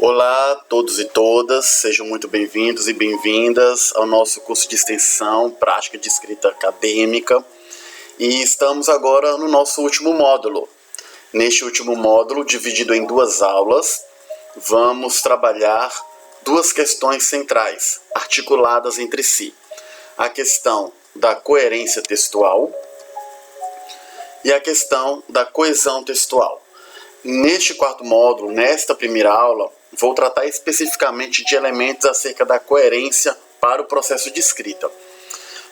Olá a todos e todas, sejam muito bem-vindos e bem-vindas ao nosso curso de extensão Prática de Escrita Acadêmica. E estamos agora no nosso último módulo. Neste último módulo, dividido em duas aulas, vamos trabalhar duas questões centrais, articuladas entre si. A questão da coerência textual e a questão da coesão textual. Neste quarto módulo, nesta primeira aula, vou tratar especificamente de elementos acerca da coerência para o processo de escrita.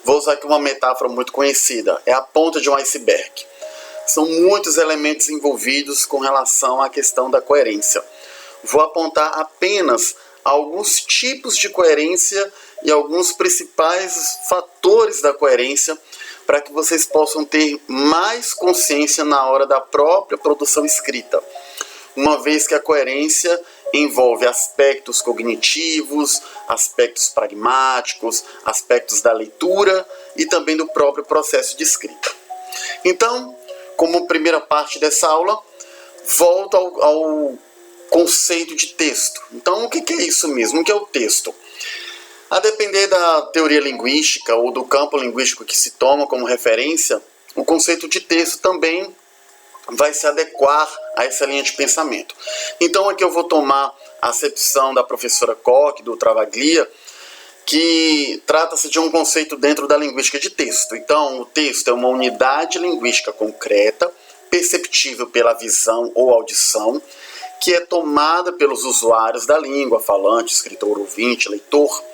Vou usar aqui uma metáfora muito conhecida, é a ponta de um iceberg. São muitos elementos envolvidos com relação à questão da coerência. Vou apontar apenas alguns tipos de coerência e alguns principais fatores da coerência para que vocês possam ter mais consciência na hora da própria produção escrita. Uma vez que a coerência envolve aspectos cognitivos, aspectos pragmáticos, aspectos da leitura e também do próprio processo de escrita. Então, como primeira parte dessa aula, volto ao conceito de texto. Então, o que é isso mesmo? O que é o texto? A depender da teoria linguística ou do campo linguístico que se toma como referência, o conceito de texto também vai se adequar a essa linha de pensamento. Então aqui eu vou tomar a acepção da professora Koch, do Travaglia, que trata-se de um conceito dentro da linguística de texto. Então o texto é uma unidade linguística concreta, perceptível pela visão ou audição, que é tomada pelos usuários da língua, falante, escritor, ouvinte, leitor,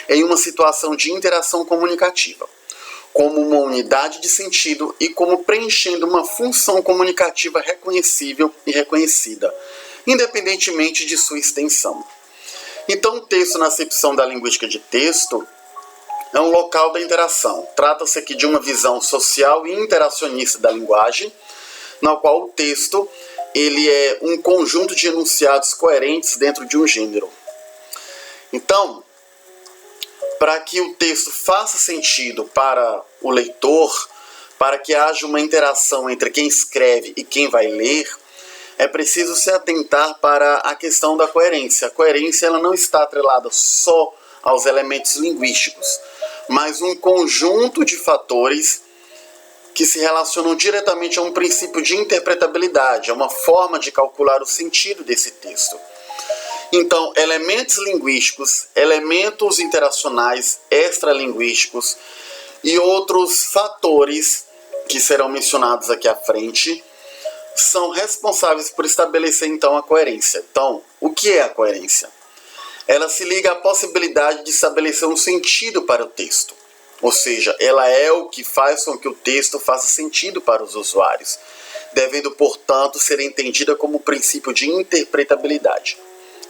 em uma situação de interação comunicativa, como uma unidade de sentido e como preenchendo uma função comunicativa reconhecível e reconhecida, independentemente de sua extensão. Então, o texto, na acepção da linguística de texto, é um local da interação. Trata-se aqui de uma visão social e interacionista da linguagem, na qual o texto ele é um conjunto de enunciados coerentes dentro de um gênero. Então, para que o texto faça sentido para o leitor, para que haja uma interação entre quem escreve e quem vai ler, é preciso se atentar para a questão da coerência. A coerência ela não está atrelada só aos elementos linguísticos, mas um conjunto de fatores que se relacionam diretamente a um princípio de interpretabilidade, a uma forma de calcular o sentido desse texto. Então, elementos linguísticos, elementos interacionais, extralinguísticos e outros fatores que serão mencionados aqui à frente são responsáveis por estabelecer, então, a coerência. Então, o que é a coerência? Ela se liga à possibilidade de estabelecer um sentido para o texto. Ou seja, ela é o que faz com que o texto faça sentido para os usuários, devendo, portanto, ser entendida como princípio de interpretabilidade,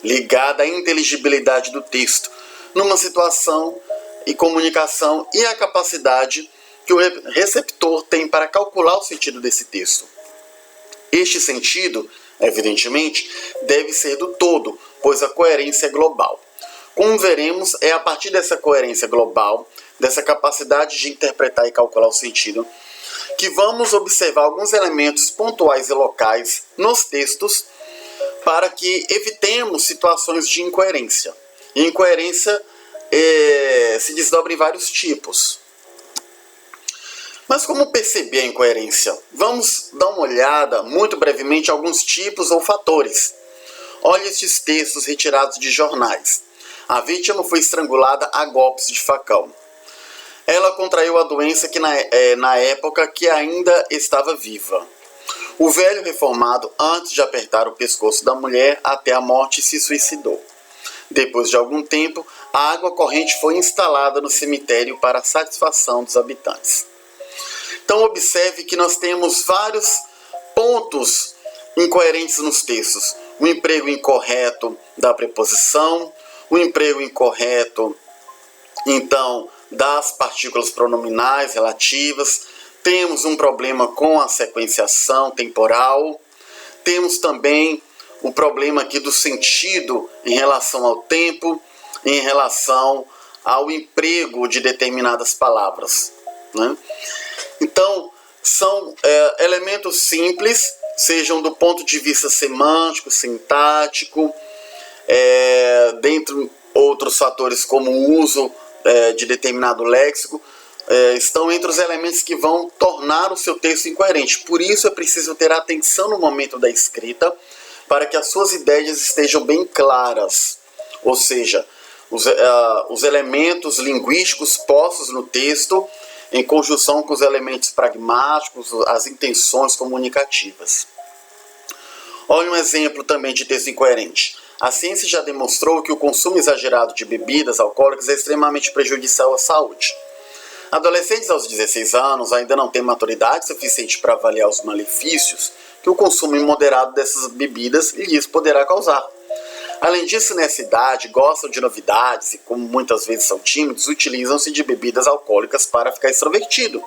ligada à inteligibilidade do texto, numa situação e comunicação e a capacidade que o receptor tem para calcular o sentido desse texto. Este sentido, evidentemente, deve ser do todo, pois a coerência é global. Como veremos, é a partir dessa coerência global, dessa capacidade de interpretar e calcular o sentido, que vamos observar alguns elementos pontuais e locais nos textos para que evitemos situações de incoerência. E incoerência se desdobra em vários tipos. Mas como perceber a incoerência? Vamos dar uma olhada, muito brevemente, a alguns tipos ou fatores. Olhe estes textos retirados de jornais. A vítima foi estrangulada a golpes de facão. Ela contraiu a doença que na época que ainda estava viva. O velho reformado, antes de apertar o pescoço da mulher até a morte, se suicidou. Depois de algum tempo, a água corrente foi instalada no cemitério para a satisfação dos habitantes. Então observe que nós temos vários pontos incoerentes nos textos. O emprego incorreto da preposição, o emprego incorreto, então, das partículas pronominais relativas. Temos um problema com a sequenciação temporal. Temos também o problema aqui do sentido em relação ao tempo, em relação ao emprego de determinadas palavras, né? Então, são elementos simples, sejam do ponto de vista semântico, sintático, dentre outros fatores como o uso de determinado léxico, estão entre os elementos que vão tornar o seu texto incoerente. Por isso é preciso ter atenção no momento da escrita, para que as suas ideias estejam bem claras, ou seja, os elementos linguísticos postos no texto em conjunção com os elementos pragmáticos, as intenções comunicativas. Olha um exemplo também de texto incoerente. A ciência já demonstrou que o consumo exagerado de bebidas alcoólicas é extremamente prejudicial à saúde. Adolescentes aos 16 anos ainda não têm maturidade suficiente para avaliar os malefícios que o consumo imoderado dessas bebidas lhes poderá causar. Além disso, nessa idade, gostam de novidades e, como muitas vezes são tímidos, utilizam-se de bebidas alcoólicas para ficar extrovertido,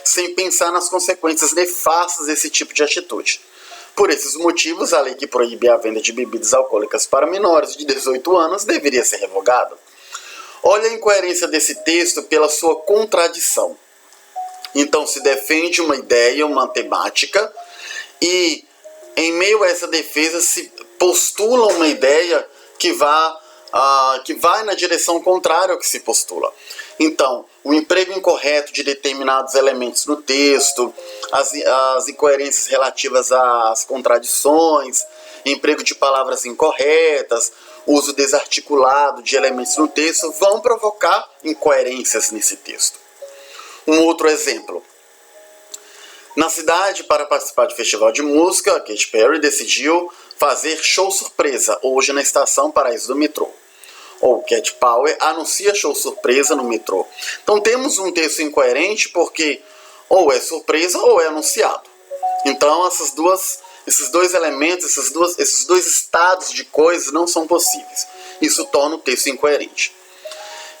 sem pensar nas consequências nefastas desse tipo de atitude. Por esses motivos, a lei que proíbe a venda de bebidas alcoólicas para menores de 18 anos deveria ser revogada. Olha a incoerência desse texto pela sua contradição. Então, se defende uma ideia, uma temática, e em meio a essa defesa se postula uma ideia que vai na direção contrária ao que se postula. Então, o emprego incorreto de determinados elementos no texto, as incoerências relativas às contradições, emprego de palavras incorretas, uso desarticulado de elementos no texto vão provocar incoerências nesse texto. Um outro exemplo. Na cidade, para participar de festival de música, Katy Perry decidiu fazer show surpresa hoje na estação Paraíso do metrô. Ou Cat Power anuncia show surpresa no metrô. Então temos um texto incoerente porque ou é surpresa ou é anunciado. Então esses dois elementos, esses dois estados de coisas não são possíveis. Isso torna o texto incoerente.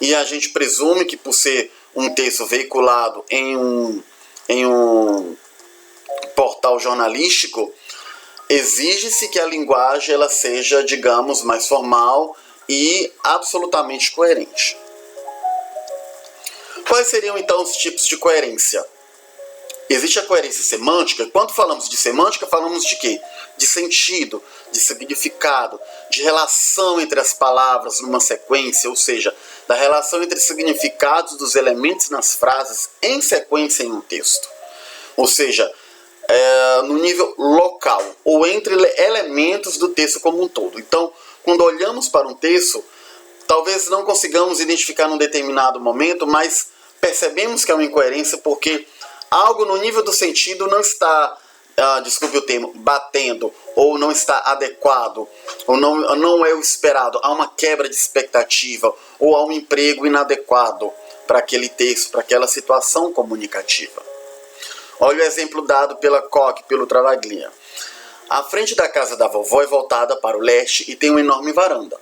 E a gente presume que por ser um texto veiculado em um portal jornalístico, exige-se que a linguagem ela seja, digamos, mais formal e absolutamente coerente. Quais seriam então os tipos de coerência? Existe a coerência semântica. Quando falamos de semântica, falamos de quê? De sentido, de significado, de relação entre as palavras numa sequência, ou seja, da relação entre significados dos elementos nas frases em sequência em um texto. Ou seja, no nível local, ou entre elementos do texto como um todo. Então, quando olhamos para um texto, talvez não consigamos identificar num determinado momento, mas percebemos que é uma incoerência porque algo no nível do sentido não está, desculpe o termo, batendo, ou não está adequado, ou não é o esperado. Há uma quebra de expectativa, ou há um emprego inadequado para aquele texto, para aquela situação comunicativa. Olha o exemplo dado pela Koch, pelo Travaglia. A frente da casa da vovó é voltada para o leste e tem uma enorme varanda.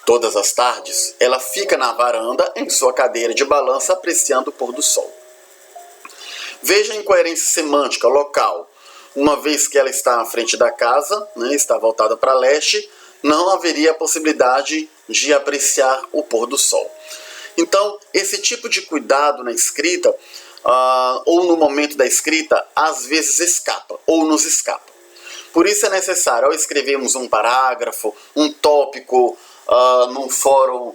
Todas as tardes, ela fica na varanda em sua cadeira de balanço apreciando o pôr do sol. Veja a incoerência semântica local. Uma vez que ela está à frente da casa, está voltada para leste, não haveria a possibilidade de apreciar o pôr do sol. Então, esse tipo de cuidado na escrita, ou no momento da escrita, às vezes escapa, ou nos escapa. Por isso é necessário, ao escrevermos um parágrafo, um tópico, num fórum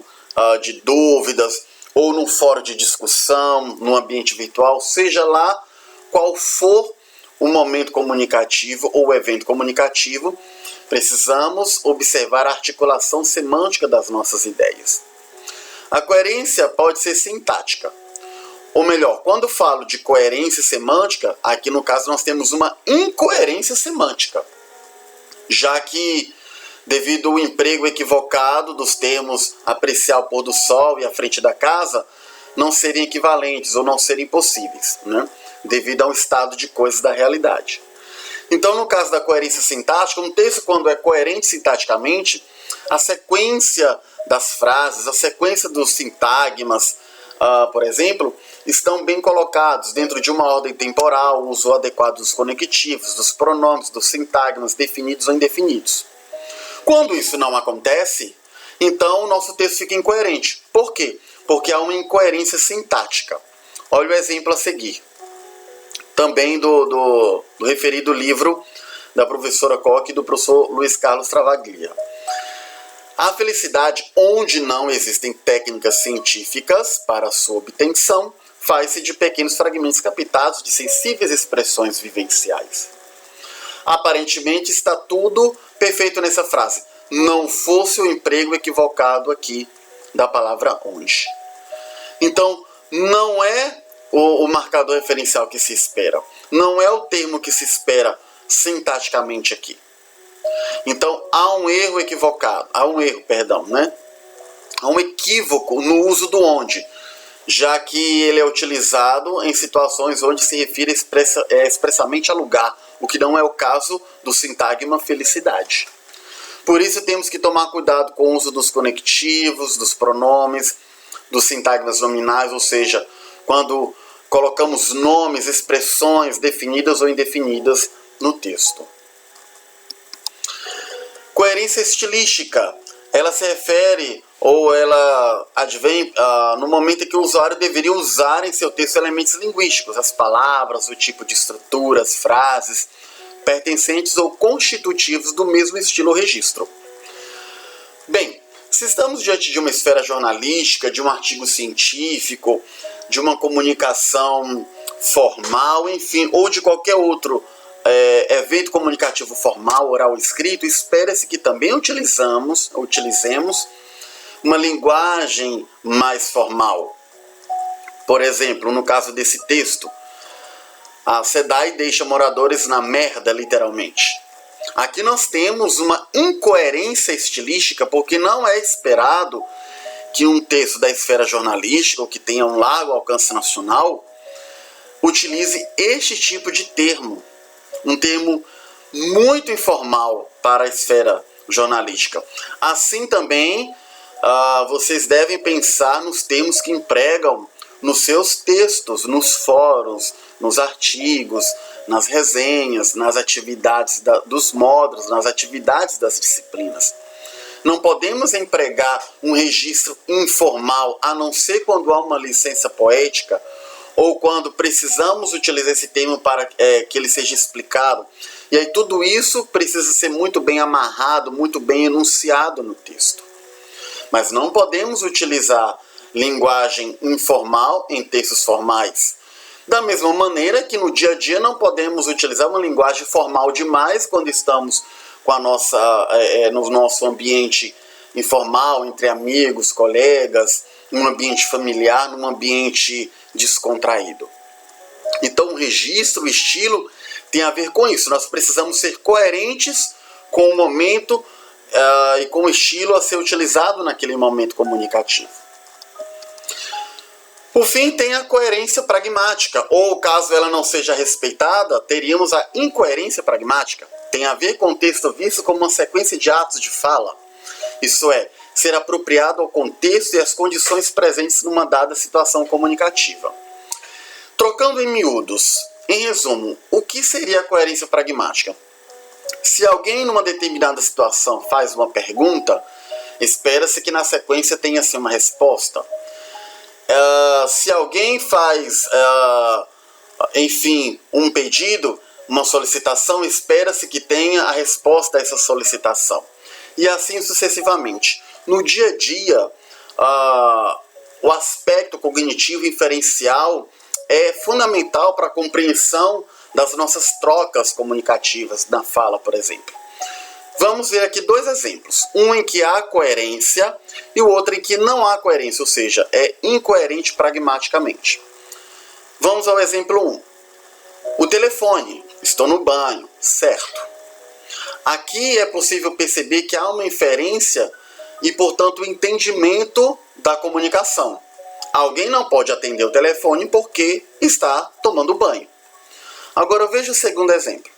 de dúvidas, ou num fórum de discussão, no ambiente virtual, seja lá qual for o momento comunicativo ou o evento comunicativo, precisamos observar a articulação semântica das nossas ideias. A coerência pode ser sintática. Ou melhor, quando falo de coerência semântica, aqui no caso nós temos uma incoerência semântica, já que devido ao emprego equivocado dos termos apreciar o pôr do sol e a frente da casa, não seriam equivalentes ou não seriam possíveis, devido ao estado de coisas da realidade. Então, no caso da coerência sintática, um texto quando é coerente sintaticamente, a sequência das frases, a sequência dos sintagmas, por exemplo, estão bem colocados dentro de uma ordem temporal, o uso adequado dos conectivos, dos pronomes, dos sintagmas definidos ou indefinidos. Quando isso não acontece, então o nosso texto fica incoerente. Por quê? Porque há uma incoerência sintática. Olha o exemplo a seguir. Também do referido livro da professora Koch e do professor Luiz Carlos Travaglia. A felicidade, onde não existem técnicas científicas para sua obtenção, faz-se de pequenos fragmentos captados de sensíveis expressões vivenciais. Aparentemente está tudo perfeito nessa frase. Não fosse o emprego equivocado aqui da palavra onde. Então, não é o marcador referencial que se espera. Não é o termo que se espera sintaticamente aqui. Então, há um erro equivocado. Há um equívoco no uso do onde, já que ele é utilizado em situações onde se refere expressamente a lugar, o que não é o caso do sintagma felicidade. Por isso temos que tomar cuidado com o uso dos conectivos, dos pronomes, dos sintagmas nominais, ou seja, quando colocamos nomes, expressões definidas ou indefinidas no texto. Coerência estilística, ela se refere ou ela advém no momento em que o usuário deveria usar em seu texto elementos linguísticos, as palavras, o tipo de estrutura, as frases, pertencentes ou constitutivos do mesmo estilo ou registro. Bem, se estamos diante de uma esfera jornalística, de um artigo científico, de uma comunicação formal, enfim, ou de qualquer outro evento comunicativo formal, oral ou escrito, espera-se que também utilizemos uma linguagem mais formal. Por exemplo, no caso desse texto, a SEDAI deixa moradores na merda, literalmente. Aqui nós temos uma incoerência estilística, porque não é esperado que um texto da esfera jornalística, ou que tenha um largo alcance nacional, utilize este tipo de termo. Um termo muito informal para a esfera jornalística. Assim também, vocês devem pensar nos termos que empregam nos seus textos, nos fóruns, nos artigos, nas resenhas, nas atividades dos módulos, nas atividades das disciplinas. Não podemos empregar um registro informal, a não ser quando há uma licença poética ou quando precisamos utilizar esse termo para que ele seja explicado. E aí tudo isso precisa ser muito bem amarrado, muito bem enunciado no texto. Mas não podemos utilizar linguagem informal em textos formais. Da mesma maneira que no dia a dia não podemos utilizar uma linguagem formal demais quando estamos com no nosso ambiente informal, entre amigos, colegas, num ambiente familiar, num ambiente descontraído. Então o registro, o estilo tem a ver com isso. Nós precisamos ser coerentes com o momento e com o estilo a ser utilizado naquele momento comunicativo. Por fim, tem a coerência pragmática, ou caso ela não seja respeitada, teríamos a incoerência pragmática. Tem a ver com o texto visto como uma sequência de atos de fala. Isso é, ser apropriado ao contexto e às condições presentes numa dada situação comunicativa. Trocando em miúdos, em resumo, o que seria a coerência pragmática? Se alguém numa determinada situação faz uma pergunta, espera-se que na sequência tenha-se uma resposta. Se alguém faz, um pedido, uma solicitação, espera-se que tenha a resposta a essa solicitação. E assim sucessivamente. No dia a dia, o aspecto cognitivo inferencial é fundamental para a compreensão das nossas trocas comunicativas na fala, por exemplo. Vamos ver aqui dois exemplos. Um em que há coerência e o outro em que não há coerência, ou seja, é incoerente pragmaticamente. Vamos ao exemplo 1. O telefone. Estou no banho. Certo. Aqui é possível perceber que há uma inferência e, portanto, o entendimento da comunicação. Alguém não pode atender o telefone porque está tomando banho. Agora veja o segundo exemplo.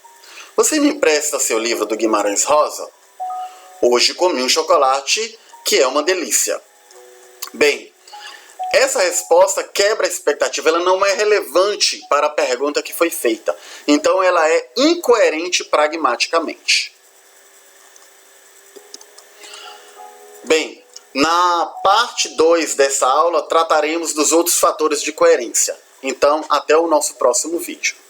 Você me empresta seu livro do Guimarães Rosa? Hoje comi um chocolate que é uma delícia. Bem, essa resposta quebra a expectativa, ela não é relevante para a pergunta que foi feita. Então ela é incoerente pragmaticamente. Bem, na parte 2 dessa aula trataremos dos outros fatores de coerência. Então, até o nosso próximo vídeo.